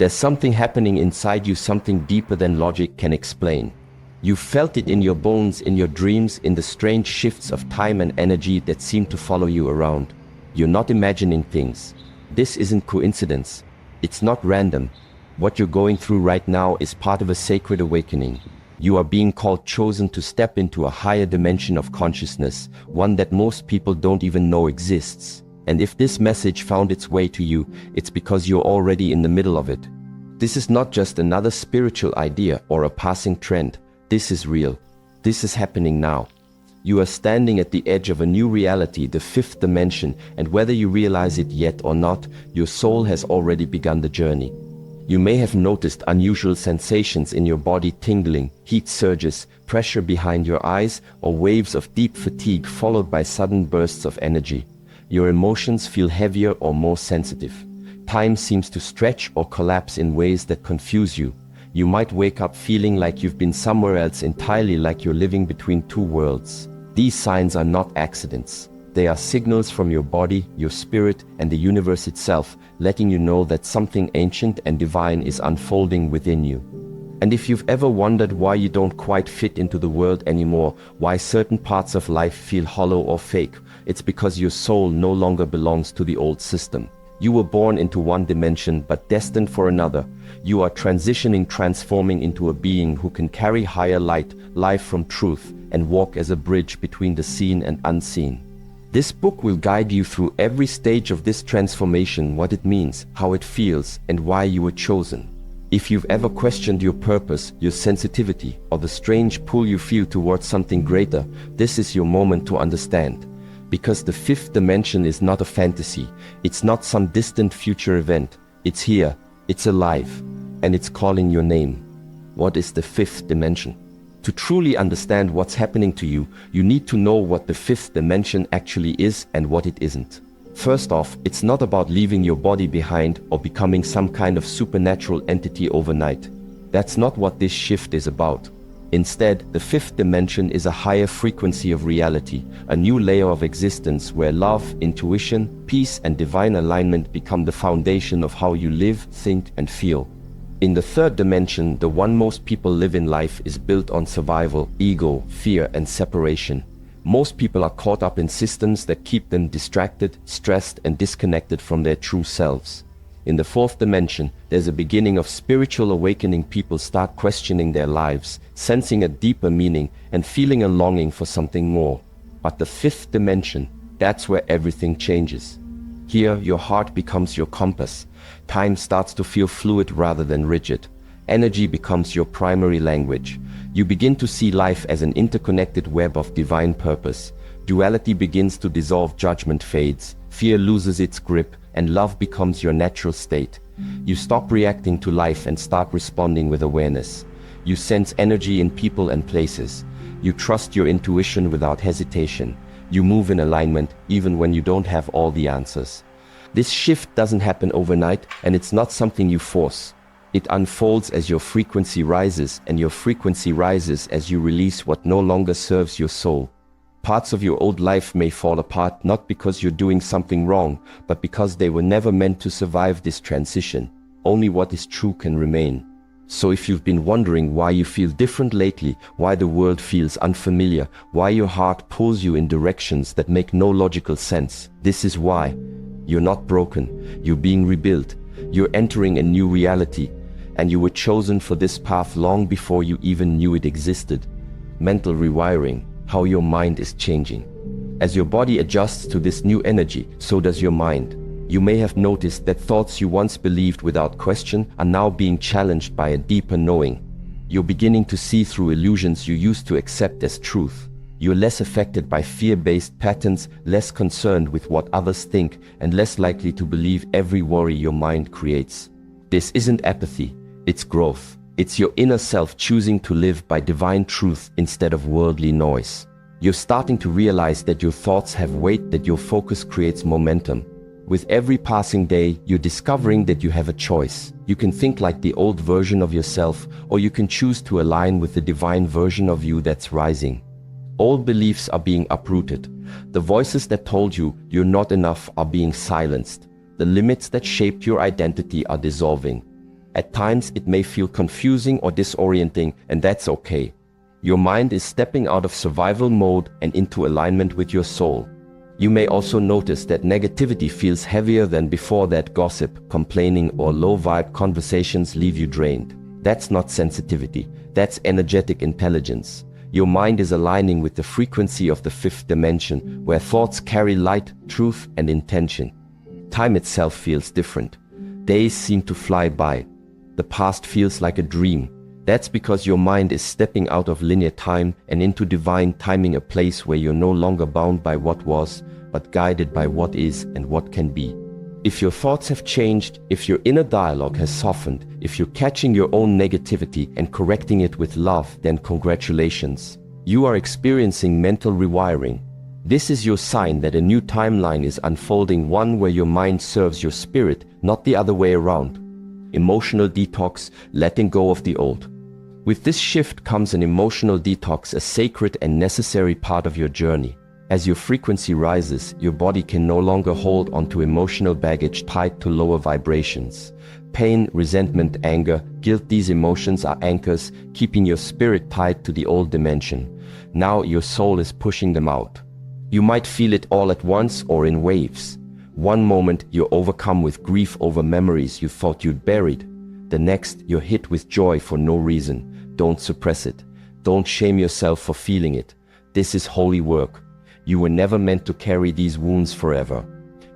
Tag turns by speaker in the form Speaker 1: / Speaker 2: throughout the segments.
Speaker 1: There's something happening inside you, something deeper than logic can explain. You felt it in your bones, in your dreams, in the strange shifts of time and energy that seem to follow you around. You're not imagining things. This isn't coincidence. It's not random. What you're going through right now is part of a sacred awakening. You are being called, chosen to step into a higher dimension of consciousness, one that most people don't even know exists. And if this message found its way to you, it's because you're already in the middle of it. This is not just another spiritual idea or a passing trend. This is real. This is happening now. You are standing at the edge of a new reality, the fifth dimension, and whether you realize it yet or not, your soul has already begun the journey. You may have noticed unusual sensations in your body, tingling, heat surges, pressure behind your eyes, or waves of deep fatigue followed by sudden bursts of energy. Your emotions feel heavier or more sensitive. Time seems to stretch or collapse in ways that confuse you. You might wake up feeling like you've been somewhere else entirely, like you're living between two worlds. These signs are not accidents. They are signals from your body, your spirit, and the universe itself, letting you know that something ancient and divine is unfolding within you. And if you've ever wondered why you don't quite fit into the world anymore, why certain parts of life feel hollow or fake, it's because your soul no longer belongs to the old system. You were born into one dimension but destined for another. You are transitioning, transforming into a being who can carry higher light, life from truth, and walk as a bridge between the seen and unseen. This book will guide you through every stage of this transformation, what it means, how it feels, and why you were chosen. If you've ever questioned your purpose, your sensitivity, or the strange pull you feel towards something greater, this is your moment to understand. Because the fifth dimension is not a fantasy, it's not some distant future event. It's here, it's alive, and it's calling your name. What is the fifth dimension? To truly understand what's happening to you, you need to know what the fifth dimension actually is and what it isn't. First off, it's not about leaving your body behind or becoming some kind of supernatural entity overnight. That's not what this shift is about. Instead, the fifth dimension is a higher frequency of reality, a new layer of existence where love, intuition, peace, and divine alignment become the foundation of how you live, think, and feel. In the third dimension, the one most people live in, life is built on survival, ego, fear, and separation. Most people are caught up in systems that keep them distracted, stressed, and disconnected from their true selves. In the fourth dimension, there's a beginning of spiritual awakening. People start questioning their lives, sensing a deeper meaning, and feeling a longing for something more. But the fifth dimension, that's where everything changes. Here, your heart becomes your compass. Time starts to feel fluid rather than rigid. Energy becomes your primary language. You begin to see life as an interconnected web of divine purpose. Duality begins to dissolve, judgment fades, fear loses its grip, and love becomes your natural state. You stop reacting to life and start responding with awareness. You sense energy in people and places. You trust your intuition without hesitation. You move in alignment even when you don't have all the answers. This shift doesn't happen overnight, and it's not something you force. It unfolds as your frequency rises, and your frequency rises as you release what no longer serves your soul. Parts of your old life may fall apart, not because you're doing something wrong, but because they were never meant to survive this transition. Only what is true can remain. So if you've been wondering why you feel different lately, why the world feels unfamiliar, why your heart pulls you in directions that make no logical sense, this is why. You're not broken, you're being rebuilt, you're entering a new reality, and you were chosen for this path long before you even knew it existed. Mental rewiring, how your mind is changing. As your body adjusts to this new energy, so does your mind. You may have noticed that thoughts you once believed without question are now being challenged by a deeper knowing. You're beginning to see through illusions you used to accept as truth. You're less affected by fear-based patterns, less concerned with what others think, and less likely to believe every worry your mind creates. This isn't apathy, it's growth. It's your inner self choosing to live by divine truth instead of worldly noise. You're starting to realize that your thoughts have weight, that your focus creates momentum. With every passing day, you're discovering that you have a choice. You can think like the old version of yourself, or you can choose to align with the divine version of you that's rising. Old beliefs are being uprooted. The voices that told you you're not enough are being silenced. The limits that shaped your identity are dissolving. At times it may feel confusing or disorienting, and that's okay. Your mind is stepping out of survival mode and into alignment with your soul. You may also notice that negativity feels heavier than before, that gossip, complaining, or low-vibe conversations leave you drained. That's not sensitivity, that's energetic intelligence. Your mind is aligning with the frequency of the fifth dimension, where thoughts carry light, truth, and intention. Time itself feels different. Days seem to fly by. The past feels like a dream. That's because your mind is stepping out of linear time and into divine timing, a place where you're no longer bound by what was, but guided by what is and what can be. If your thoughts have changed, if your inner dialogue has softened, if you're catching your own negativity and correcting it with love, then congratulations. You are experiencing mental rewiring. This is your sign that a new timeline is unfolding, one where your mind serves your spirit, not the other way around. Emotional detox, letting go of the old. With this shift comes an emotional detox, a sacred and necessary part of your journey. As your frequency rises, your body can no longer hold onto emotional baggage tied to lower vibrations. Pain, resentment, anger, guilt, these emotions are anchors, keeping your spirit tied to the old dimension. Now your soul is pushing them out. You might feel it all at once or in waves. One moment you're overcome with grief over memories you thought you'd buried. The next you're hit with joy for no reason. Don't suppress it. Don't shame yourself for feeling it. This is holy work. You were never meant to carry these wounds forever.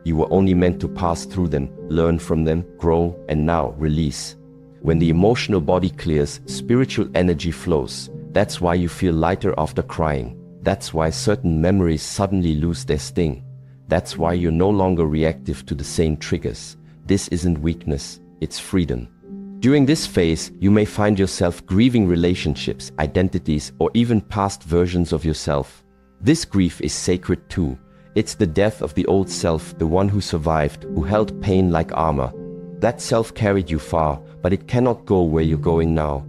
Speaker 1: You were only meant to pass through them, learn from them, grow, and now release. When the emotional body clears, spiritual energy flows. That's why you feel lighter after crying. That's why certain memories suddenly lose their sting. That's why you're no longer reactive to the same triggers. This isn't weakness, it's freedom. During this phase, you may find yourself grieving relationships, identities, or even past versions of yourself. This grief is sacred too. It's the death of the old self, the one who survived, who held pain like armor. That self carried you far, but it cannot go where you're going now.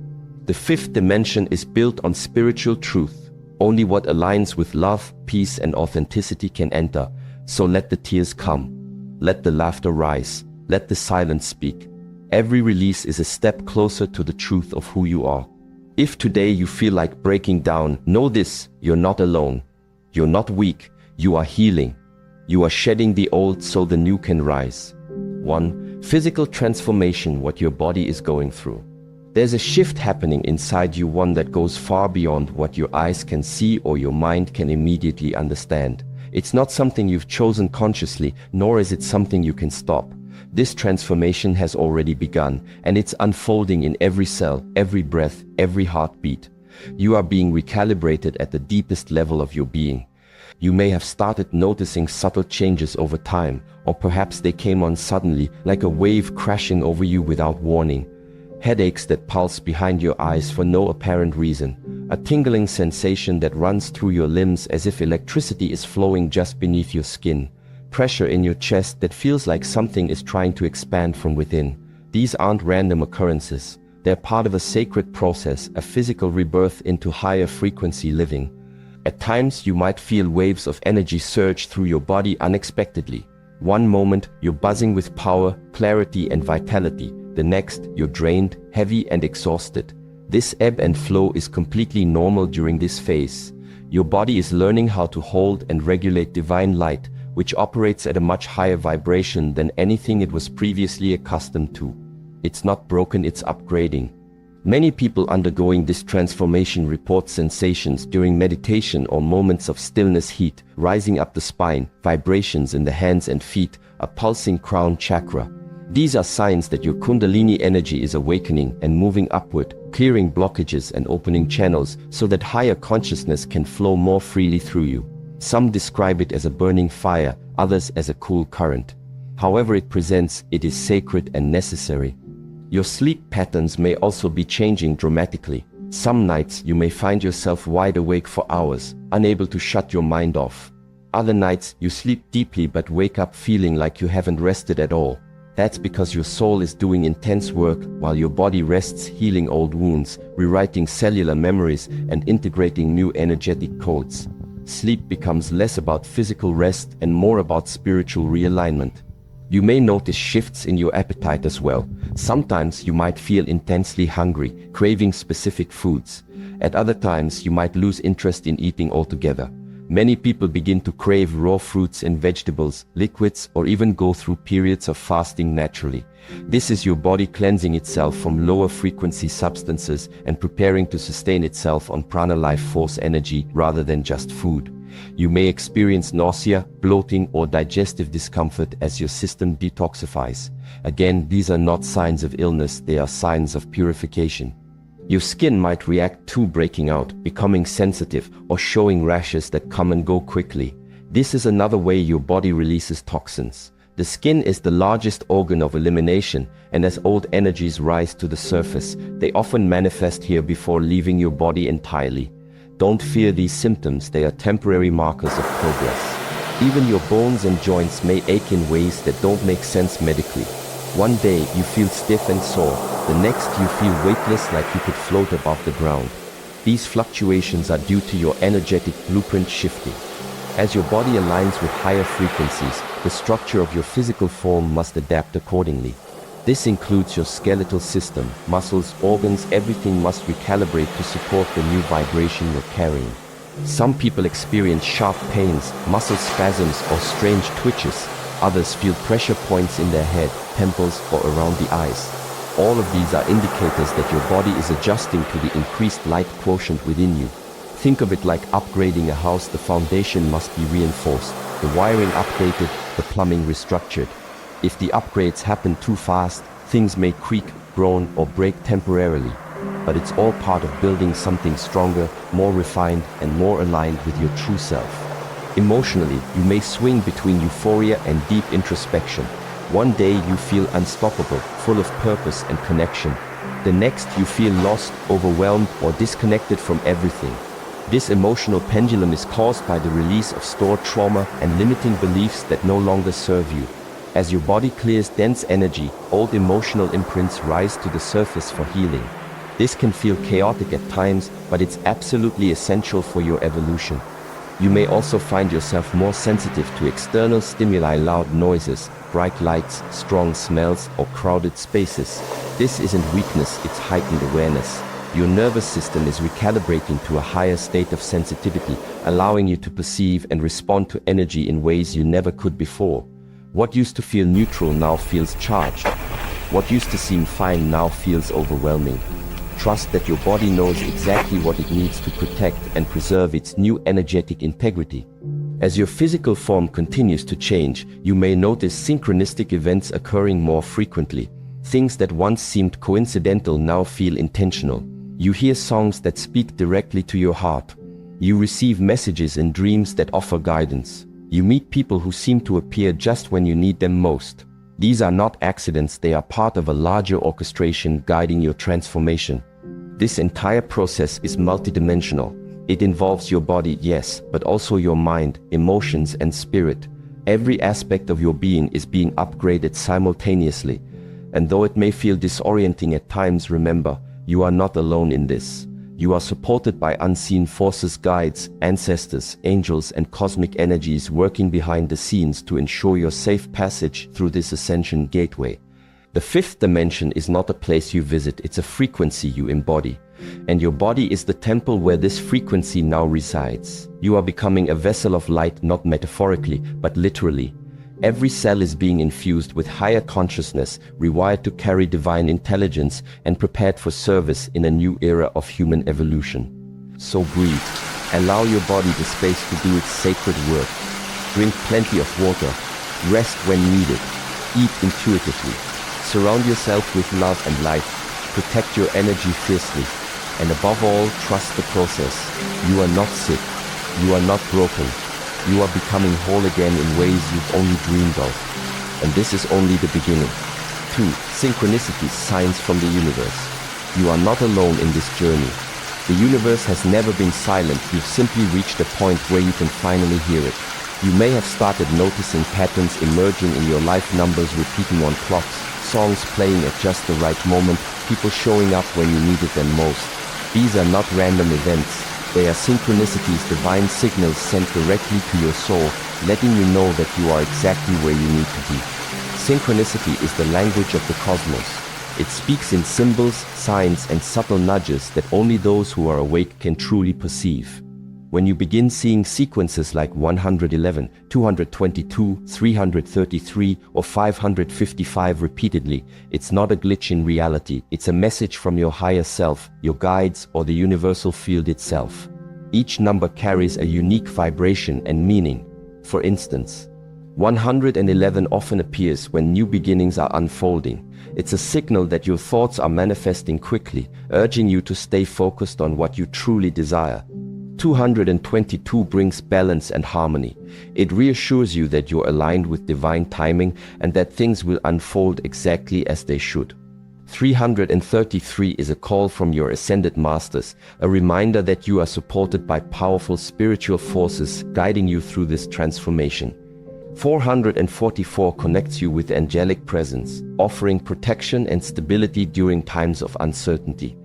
Speaker 1: The fifth dimension is built on spiritual truth. Only what aligns with love, peace, and authenticity can enter. So let the tears come. Let the laughter rise. Let the silence speak. Every release is a step closer to the truth of who you are. If today you feel like breaking down, know this: you're not alone. You're not weak. You are healing. You are shedding the old so the new can rise. 1. Physical transformation, what your body is going through. There's a shift happening inside you, one that goes far beyond what your eyes can see or your mind can immediately understand. It's not something you've chosen consciously, nor is it something you can stop. This transformation has already begun, and it's unfolding in every cell, every breath, every heartbeat. You are being recalibrated at the deepest level of your being. You may have started noticing subtle changes over time, or perhaps they came on suddenly, like a wave crashing over you without warning. Headaches that pulse behind your eyes for no apparent reason. A tingling sensation that runs through your limbs as if electricity is flowing just beneath your skin. Pressure in your chest that feels like something is trying to expand from within. These aren't random occurrences. They're part of a sacred process, a physical rebirth into higher frequency living. At times, you might feel waves of energy surge through your body unexpectedly. One moment, you're buzzing with power, clarity, and vitality. The next, you're drained, heavy, and exhausted. This ebb and flow is completely normal during this phase. Your body is learning how to hold and regulate divine light, which operates at a much higher vibration than anything it was previously accustomed to. It's not broken, it's upgrading. Many people undergoing this transformation report sensations during meditation or moments of stillness, heat rising up the spine, vibrations in the hands and feet, a pulsing crown chakra. These are signs that your Kundalini energy is awakening and moving upward, clearing blockages and opening channels so that higher consciousness can flow more freely through you. Some describe it as a burning fire, others as a cool current. However it presents, it is sacred and necessary. Your sleep patterns may also be changing dramatically. Some nights you may find yourself wide awake for hours, unable to shut your mind off. Other nights you sleep deeply but wake up feeling like you haven't rested at all. That's because your soul is doing intense work while your body rests, healing old wounds, rewriting cellular memories, and integrating new energetic codes. Sleep becomes less about physical rest and more about spiritual realignment. You may notice shifts in your appetite as well. Sometimes you might feel intensely hungry, craving specific foods. At other times, you might lose interest in eating altogether. Many people begin to crave raw fruits and vegetables, liquids, or even go through periods of fasting naturally. This is your body cleansing itself from lower frequency substances and preparing to sustain itself on prana life force energy rather than just food. You may experience nausea, bloating, or digestive discomfort as your system detoxifies. Again, these are not signs of illness, they are signs of purification. Your skin might react to breaking out, becoming sensitive, or showing rashes that come and go quickly. This is another way your body releases toxins. The skin is the largest organ of elimination, and as old energies rise to the surface, they often manifest here before leaving your body entirely. Don't fear these symptoms, they are temporary markers of progress. Even your bones and joints may ache in ways that don't make sense medically. One day you feel stiff and sore, the next you feel weightless like you could float above the ground. These fluctuations are due to your energetic blueprint shifting. As your body aligns with higher frequencies, the structure of your physical form must adapt accordingly. This includes your skeletal system, muscles, organs, everything must recalibrate to support the new vibration you're carrying. Some people experience sharp pains, muscle spasms, or strange twitches. Others feel pressure points in their head, temples, or around the eyes. All of these are indicators that your body is adjusting to the increased light quotient within you. Think of it like upgrading a house. The foundation must be reinforced, the wiring updated, the plumbing restructured. If the upgrades happen too fast, things may creak, groan, or break temporarily. But it's all part of building something stronger, more refined, and more aligned with your true self. Emotionally, you may swing between euphoria and deep introspection. One day you feel unstoppable, full of purpose and connection. The next you feel lost, overwhelmed, or disconnected from everything. This emotional pendulum is caused by the release of stored trauma and limiting beliefs that no longer serve you. As your body clears dense energy, old emotional imprints rise to the surface for healing. This can feel chaotic at times, but it's absolutely essential for your evolution. You may also find yourself more sensitive to external stimuli, loud noises, bright lights, strong smells, or crowded spaces. This isn't weakness, it's heightened awareness. Your nervous system is recalibrating to a higher state of sensitivity, allowing you to perceive and respond to energy in ways you never could before. What used to feel neutral now feels charged. What used to seem fine now feels overwhelming. Trust that your body knows exactly what it needs to protect and preserve its new energetic integrity. As your physical form continues to change, you may notice synchronistic events occurring more frequently. Things that once seemed coincidental now feel intentional. You hear songs that speak directly to your heart. You receive messages in dreams that offer guidance. You meet people who seem to appear just when you need them most. These are not accidents, they are part of a larger orchestration guiding your transformation. This entire process is multidimensional. It involves your body, yes, but also your mind, emotions, and spirit. Every aspect of your being is being upgraded simultaneously. And though it may feel disorienting at times, remember, you are not alone in this. You are supported by unseen forces, guides, ancestors, angels, and cosmic energies working behind the scenes to ensure your safe passage through this ascension gateway. The fifth dimension is not a place you visit, it's a frequency you embody. And your body is the temple where this frequency now resides. You are becoming a vessel of light, not metaphorically, but literally. Every cell is being infused with higher consciousness, rewired to carry divine intelligence, and prepared for service in a new era of human evolution. So breathe. Allow your body the space to do its sacred work. Drink plenty of water. Rest when needed. Eat intuitively. Surround yourself with love and light. Protect your energy fiercely. And above all, trust the process. You are not sick. You are not broken. You are becoming whole again in ways you've only dreamed of. And this is only the beginning. 2. Synchronicities, signs from the universe. You are not alone in this journey. The universe has never been silent, you've simply reached a point where you can finally hear it. You may have started noticing patterns emerging in your life, numbers repeating on clocks, songs playing at just the right moment, people showing up when you needed them most. These are not random events. They are synchronicities, divine signals sent directly to your soul, letting you know that you are exactly where you need to be. Synchronicity is the language of the cosmos. It speaks in symbols, signs, and subtle nudges that only those who are awake can truly perceive. When you begin seeing sequences like 111, 222, 333, or 555 repeatedly, it's not a glitch in reality, it's a message from your higher self, your guides, or the universal field itself. Each number carries a unique vibration and meaning. For instance, 111 often appears when new beginnings are unfolding. It's a signal that your thoughts are manifesting quickly, urging you to stay focused on what you truly desire. 222 brings balance and harmony. It reassures you that you're aligned with divine timing and that things will unfold exactly as they should. 333 is a call from your ascended masters, a reminder that you are supported by powerful spiritual forces guiding you through this transformation. 444 connects you with angelic presence, offering protection and stability during times of uncertainty.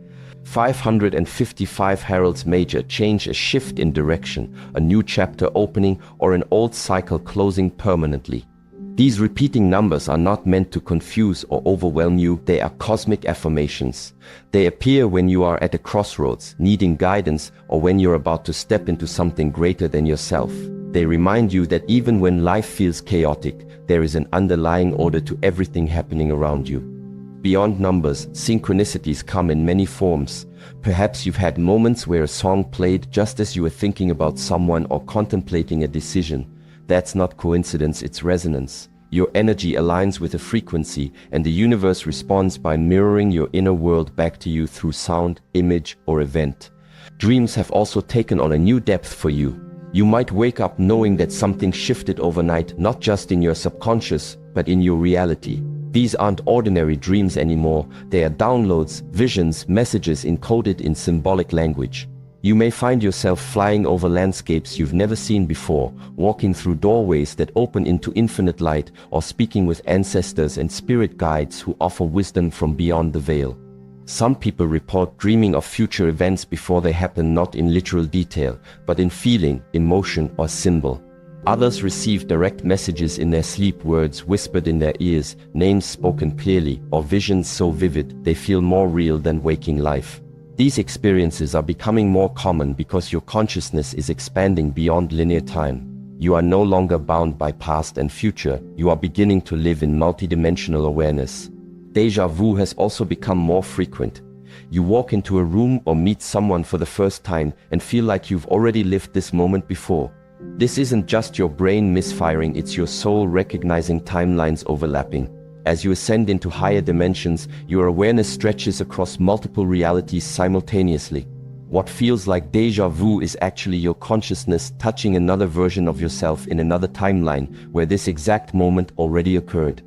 Speaker 1: 555 heralds major change a shift in direction, a new chapter opening, or an old cycle closing permanently. These repeating numbers are not meant to confuse or overwhelm you, they are cosmic affirmations. They appear when you are at a crossroads, needing guidance, or when you're about to step into something greater than yourself. They remind you that even when life feels chaotic, there is an underlying order to everything happening around you. Beyond numbers, synchronicities come in many forms. Perhaps you've had moments where a song played just as you were thinking about someone or contemplating a decision. That's not coincidence, it's resonance. Your energy aligns with a frequency, and the universe responds by mirroring your inner world back to you through sound, image, or event. Dreams have also taken on a new depth for you. You might wake up knowing that something shifted overnight, not just in your subconscious, but in your reality. These aren't ordinary dreams anymore. They are downloads, visions, messages encoded in symbolic language. You may find yourself flying over landscapes you've never seen before, walking through doorways that open into infinite light, or speaking with ancestors and spirit guides who offer wisdom from beyond the veil. Some people report dreaming of future events before they happen, not in literal detail, but in feeling, emotion, or symbol. Others receive direct messages in their sleep, words whispered in their ears, names spoken clearly, or visions so vivid they feel more real than waking life. These experiences are becoming more common because your consciousness is expanding beyond linear time. You are no longer bound by past and future, you are beginning to live in multidimensional awareness. Deja vu has also become more frequent. You walk into a room or meet someone for the first time and feel like you've already lived this moment before. This isn't just your brain misfiring, it's your soul recognizing timelines overlapping. As you ascend into higher dimensions, your awareness stretches across multiple realities simultaneously. What feels like deja vu is actually your consciousness touching another version of yourself in another timeline where this exact moment already occurred.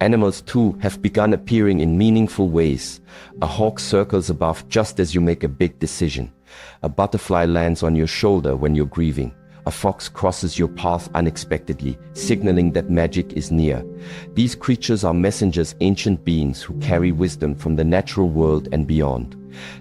Speaker 1: Animals too have begun appearing in meaningful ways. A hawk circles above just as you make a big decision. A butterfly lands on your shoulder when you're grieving. A fox crosses your path unexpectedly, signaling that magic is near. These creatures are messengers, ancient beings who carry wisdom from the natural world and beyond.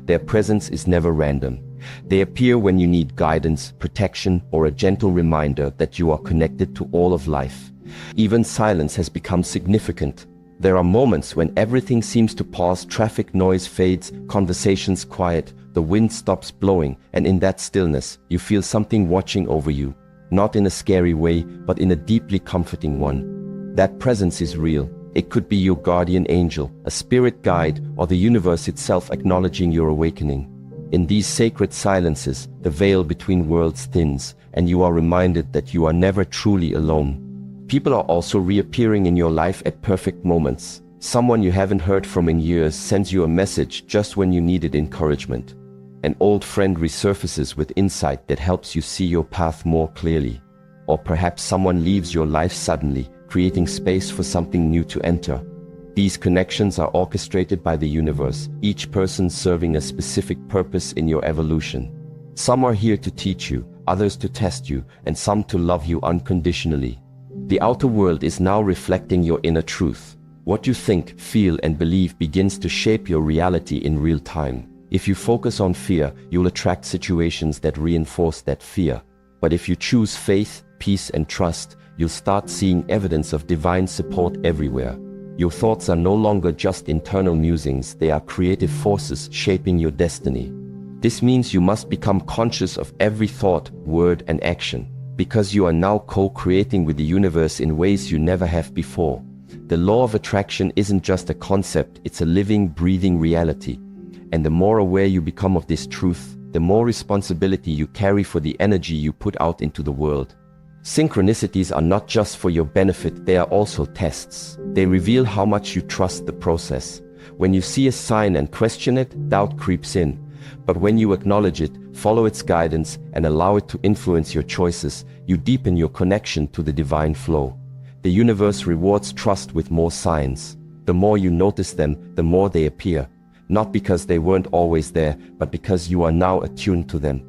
Speaker 1: Their presence is never random. They appear when you need guidance, protection, or a gentle reminder that you are connected to all of life. Even silence has become significant. There are moments when everything seems to pause, traffic noise fades, conversations quiet, the wind stops blowing, and in that stillness, you feel something watching over you. Not in a scary way, but in a deeply comforting one. That presence is real. It could be your guardian angel, a spirit guide, or the universe itself acknowledging your awakening. In these sacred silences, the veil between worlds thins, and you are reminded that you are never truly alone. People are also reappearing in your life at perfect moments. Someone you haven't heard from in years sends you a message just when you needed encouragement. An old friend resurfaces with insight that helps you see your path more clearly. Or perhaps someone leaves your life suddenly, creating space for something new to enter. These connections are orchestrated by the universe, each person serving a specific purpose in your evolution. Some are here to teach you, others to test you, and some to love you unconditionally. The outer world is now reflecting your inner truth. What you think, feel, and believe begins to shape your reality in real time. If you focus on fear, you'll attract situations that reinforce that fear. But if you choose faith, peace, and trust, you'll start seeing evidence of divine support everywhere. Your thoughts are no longer just internal musings, they are creative forces shaping your destiny. This means you must become conscious of every thought, word, and action, because you are now co-creating with the universe in ways you never have before. The law of attraction isn't just a concept, it's a living, breathing reality. And the more aware you become of this truth, the more responsibility you carry for the energy you put out into the world. Synchronicities are not just for your benefit, they are also tests. They reveal how much you trust the process. When you see a sign and question it, doubt creeps in. But when you acknowledge it, follow its guidance, and allow it to influence your choices, you deepen your connection to the divine flow. The universe rewards trust with more signs. The more you notice them, the more they appear. Not because they weren't always there, but because you are now attuned to them.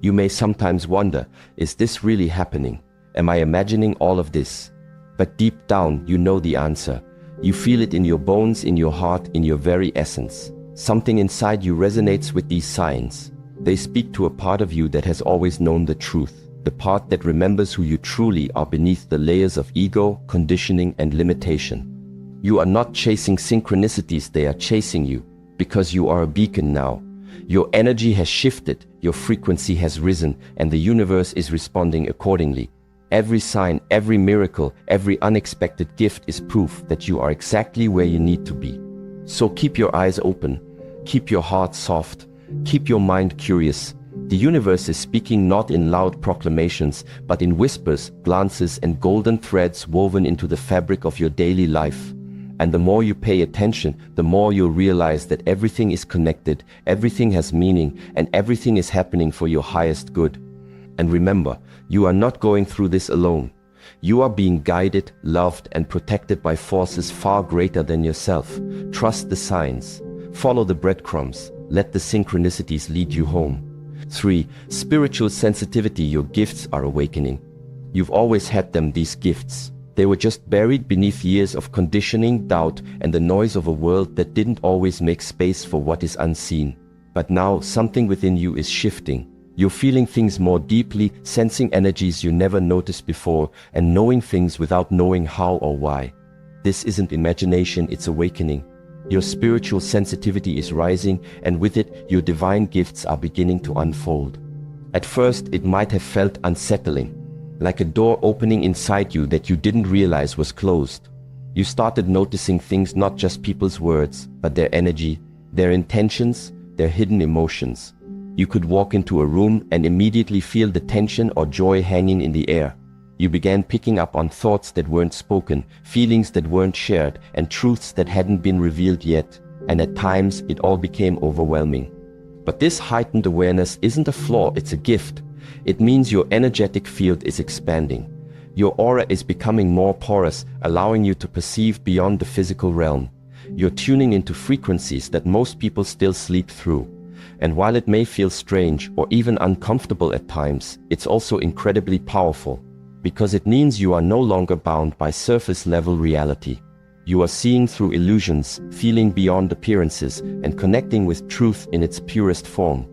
Speaker 1: You may sometimes wonder, is this really happening? Am I imagining all of this? But deep down, you know the answer. You feel it in your bones, in your heart, in your very essence. Something inside you resonates with these signs. They speak to a part of you that has always known the truth, the part that remembers who you truly are beneath the layers of ego, conditioning, and limitation. You are not chasing synchronicities, they are chasing you, because you are a beacon now. Your energy has shifted, your frequency has risen, and the universe is responding accordingly. Every sign, every miracle, every unexpected gift is proof that you are exactly where you need to be. So keep your eyes open, keep your heart soft, keep your mind curious. The universe is speaking not in loud proclamations, but in whispers, glances, and golden threads woven into the fabric of your daily life. And the more you pay attention, the more you'll realize that everything is connected, everything has meaning, and everything is happening for your highest good. And remember, you are not going through this alone. You are being guided, loved, and protected by forces far greater than yourself. Trust the signs. Follow the breadcrumbs. Let the synchronicities lead you home. 3. Spiritual sensitivity. Your gifts are awakening. You've always had them, these gifts. They were just buried beneath years of conditioning, doubt, and the noise of a world that didn't always make space for what is unseen. But now, something within you is shifting. You're feeling things more deeply, sensing energies you never noticed before, and knowing things without knowing how or why. This isn't imagination, it's awakening. Your spiritual sensitivity is rising, and with it, your divine gifts are beginning to unfold. At first, it might have felt unsettling, like a door opening inside you that you didn't realize was closed. You started noticing things, not just people's words, but their energy, their intentions, their hidden emotions. You could walk into a room and immediately feel the tension or joy hanging in the air. You began picking up on thoughts that weren't spoken, feelings that weren't shared, and truths that hadn't been revealed yet. And at times, it all became overwhelming. But this heightened awareness isn't a flaw, it's a gift. It means your energetic field is expanding. Your aura is becoming more porous, allowing you to perceive beyond the physical realm. You're tuning into frequencies that most people still sleep through. And while it may feel strange or even uncomfortable at times, it's also incredibly powerful, because it means you are no longer bound by surface-level reality. You are seeing through illusions, feeling beyond appearances, and connecting with truth in its purest form.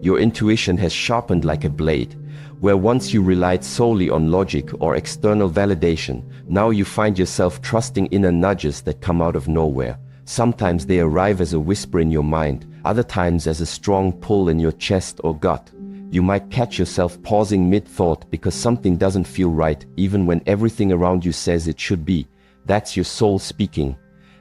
Speaker 1: Your intuition has sharpened like a blade. Where once you relied solely on logic or external validation, now you find yourself trusting inner nudges that come out of nowhere. Sometimes they arrive as a whisper in your mind, other times as a strong pull in your chest or gut. You might catch yourself pausing mid-thought because something doesn't feel right, even when everything around you says it should be. That's your soul speaking.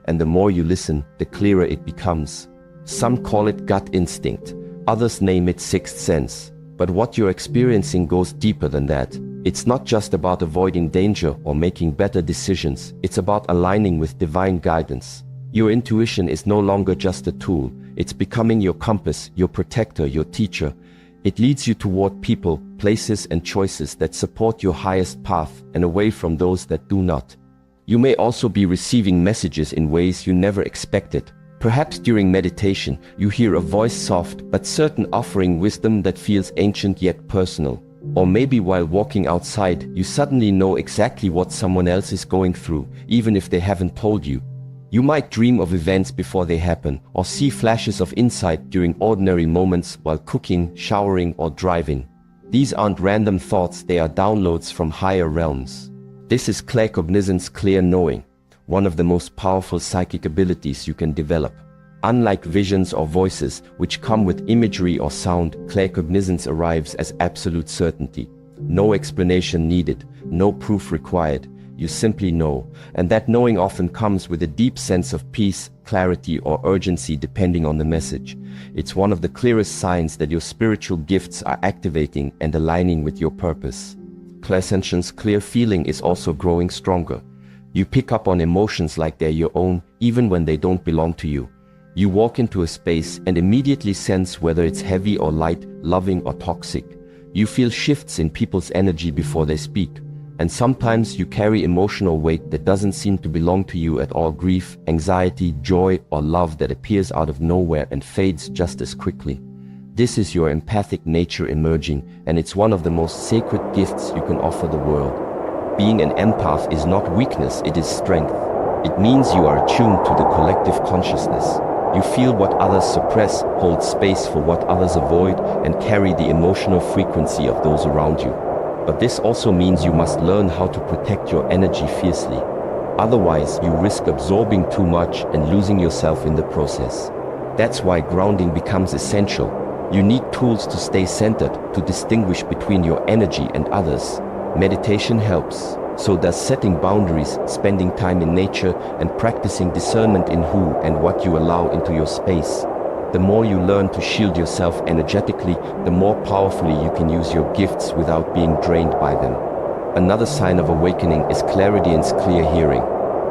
Speaker 1: And the more you listen, the clearer it becomes. Some call it gut instinct. Others name it sixth sense. But what you're experiencing goes deeper than that. It's not just about avoiding danger or making better decisions. It's about aligning with divine guidance. Your intuition is no longer just a tool. It's becoming your compass, your protector, your teacher. It leads you toward people, places, and choices that support your highest path and away from those that do not. You may also be receiving messages in ways you never expected. Perhaps during meditation, you hear a voice soft but certain offering wisdom that feels ancient yet personal. Or maybe while walking outside, you suddenly know exactly what someone else is going through, even if they haven't told you. You might dream of events before they happen, or see flashes of insight during ordinary moments while cooking, showering, or driving. These aren't random thoughts, they are downloads from higher realms. This is claircognizance, clear knowing, one of the most powerful psychic abilities you can develop. Unlike visions or voices, which come with imagery or sound, claircognizance arrives as absolute certainty. No explanation needed, no proof required. You simply know, and that knowing often comes with a deep sense of peace, clarity, or urgency depending on the message. It's one of the clearest signs that your spiritual gifts are activating and aligning with your purpose. Clairsentient's clear feeling is also growing stronger. You pick up on emotions like they're your own, even when they don't belong to you. You walk into a space and immediately sense whether it's heavy or light, loving or toxic. You feel shifts in people's energy before they speak. And sometimes you carry emotional weight that doesn't seem to belong to you at all. Grief, anxiety, joy, or love that appears out of nowhere and fades just as quickly. This is your empathic nature emerging, and it's one of the most sacred gifts you can offer the world. Being an empath is not weakness, it is strength. It means you are attuned to the collective consciousness. You feel what others suppress, hold space for what others avoid, and carry the emotional frequency of those around you. But this also means you must learn how to protect your energy fiercely. Otherwise, you risk absorbing too much and losing yourself in the process. That's why grounding becomes essential. You need tools to stay centered, to distinguish between your energy and others. Meditation helps. So does setting boundaries, spending time in nature, and practicing discernment in who and what you allow into your space. The more you learn to shield yourself energetically, the more powerfully you can use your gifts without being drained by them. Another sign of awakening is clairaudience, clear hearing.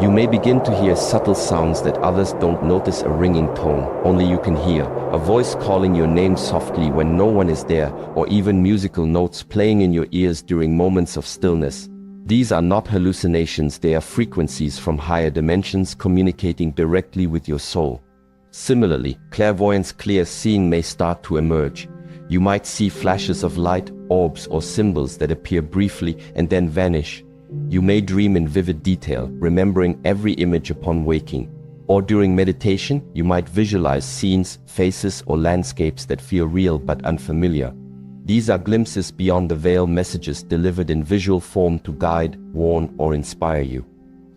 Speaker 1: You may begin to hear subtle sounds that others don't notice, a ringing tone only you can hear, a voice calling your name softly when no one is there, or even musical notes playing in your ears during moments of stillness. These are not hallucinations, they are frequencies from higher dimensions communicating directly with your soul. Similarly, clairvoyance, clear seeing may start to emerge. You might see flashes of light, orbs, or symbols that appear briefly and then vanish. You may dream in vivid detail, remembering every image upon waking. Or during meditation, you might visualize scenes, faces, or landscapes that feel real but unfamiliar. These are glimpses beyond the veil, messages delivered in visual form to guide, warn, or inspire you.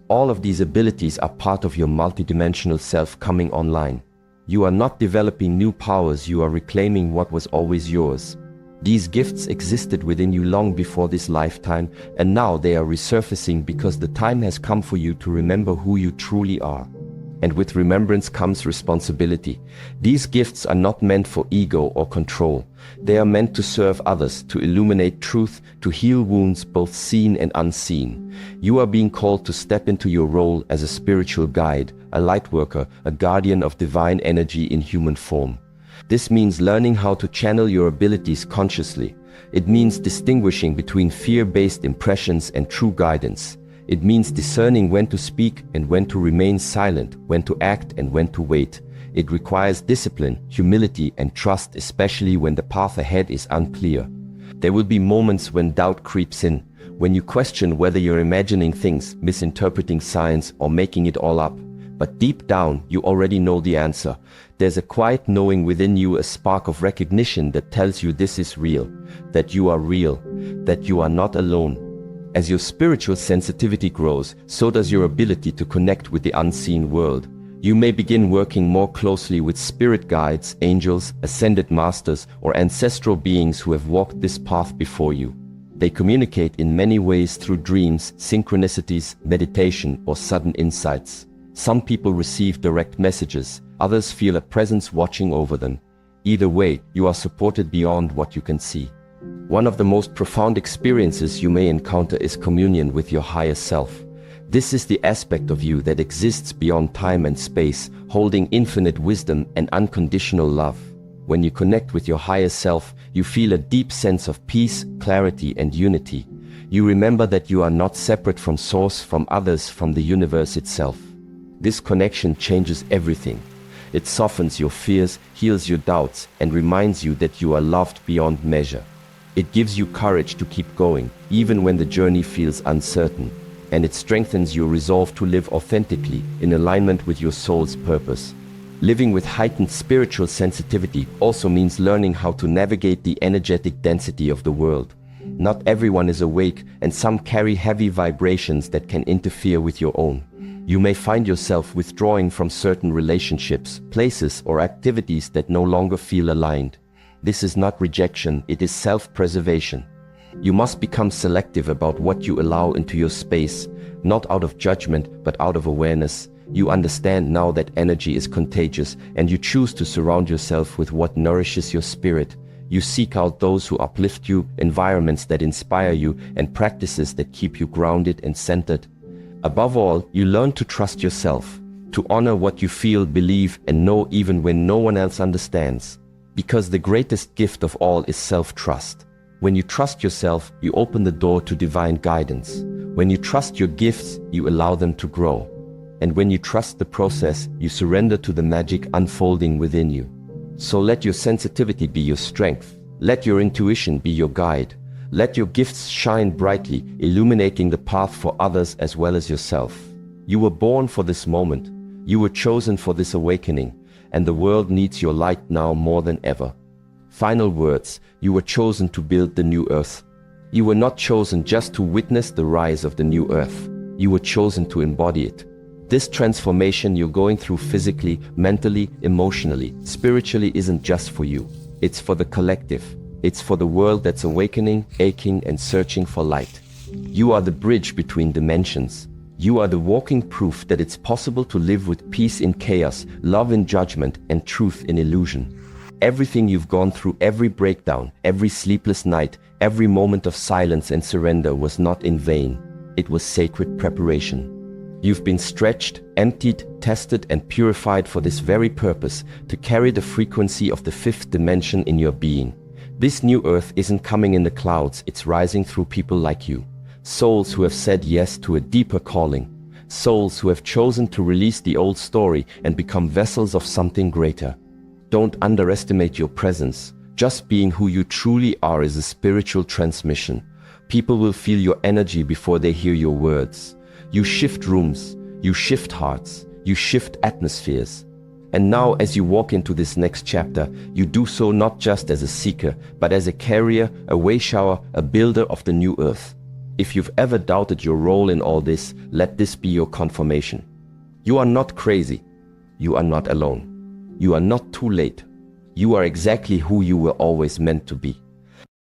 Speaker 1: All of these abilities are part of your multidimensional self coming online. You are not developing new powers, you are reclaiming what was always yours. These gifts existed within you long before this lifetime, and now they are resurfacing because the time has come for you to remember who you truly are. And with remembrance comes responsibility. These gifts are not meant for ego or control. They are meant to serve others, to illuminate truth, to heal wounds both seen and unseen. You are being called to step into your role as a spiritual guide, a light worker, a guardian of divine energy in human form. This means learning how to channel your abilities consciously. It means distinguishing between fear-based impressions and true guidance. It means discerning when to speak and when to remain silent, when to act and when to wait. It requires discipline, humility, and trust, especially when the path ahead is unclear. There will be moments when doubt creeps in, when you question whether you're imagining things, misinterpreting signs, or making it all up. But deep down, you already know the answer. There's a quiet knowing within you, a spark of recognition that tells you this is real, that you are real, that you are not alone. As your spiritual sensitivity grows, so does your ability to connect with the unseen world. You may begin working more closely with spirit guides, angels, ascended masters, or ancestral beings who have walked this path before you. They communicate in many ways through dreams, synchronicities, meditation, or sudden insights. Some people receive direct messages, others feel a presence watching over them. Either way, you are supported beyond what you can see. One of the most profound experiences you may encounter is communion with your higher self. This is the aspect of you that exists beyond time and space, holding infinite wisdom and unconditional love. When you connect with your higher self, you feel a deep sense of peace, clarity, and unity. You remember that you are not separate from Source, from others, from the universe itself. This connection changes everything. It softens your fears, heals your doubts, and reminds you that you are loved beyond measure. It gives you courage to keep going, even when the journey feels uncertain, and it strengthens your resolve to live authentically, in alignment with your soul's purpose. Living with heightened spiritual sensitivity also means learning how to navigate the energetic density of the world. Not everyone is awake, and some carry heavy vibrations that can interfere with your own. You may find yourself withdrawing from certain relationships, places, or activities that no longer feel aligned. This is not rejection, it is self-preservation. You must become selective about what you allow into your space, not out of judgment, but out of awareness. You understand now that energy is contagious, and you choose to surround yourself with what nourishes your spirit. You seek out those who uplift you, environments that inspire you, and practices that keep you grounded and centered. Above all, you learn to trust yourself, to honor what you feel, believe, and know even when no one else understands. Because the greatest gift of all is self-trust. When you trust yourself, you open the door to divine guidance. When you trust your gifts, you allow them to grow. And when you trust the process, you surrender to the magic unfolding within you. So let your sensitivity be your strength. Let your intuition be your guide. Let your gifts shine brightly, illuminating the path for others as well as yourself. You were born for this moment. You were chosen for this awakening, and the world needs your light now more than ever. Final words: you were chosen to build the new earth. You were not chosen just to witness the rise of the new earth. You were chosen to embody it. This transformation you're going through physically, mentally, emotionally, spiritually isn't just for you. It's for the collective. It's for the world that's awakening, aching, and searching for light. You are the bridge between dimensions. You are the walking proof that it's possible to live with peace in chaos, love in judgment, and truth in illusion. Everything you've gone through, every breakdown, every sleepless night, every moment of silence and surrender was not in vain. It was sacred preparation. You've been stretched, emptied, tested, and purified for this very purpose, to carry the frequency of the fifth dimension in your being. This new earth isn't coming in the clouds, it's rising through people like you. Souls who have said yes to a deeper calling. Souls who have chosen to release the old story and become vessels of something greater. Don't underestimate your presence. Just being who you truly are is a spiritual transmission. People will feel your energy before they hear your words. You shift rooms, you shift hearts, you shift atmospheres. And now, as you walk into this next chapter, you do so not just as a seeker, but as a carrier, a wayshower, a builder of the new earth. If you've ever doubted your role in all this, let this be your confirmation. You are not crazy. You are not alone. You are not too late. You are exactly who you were always meant to be.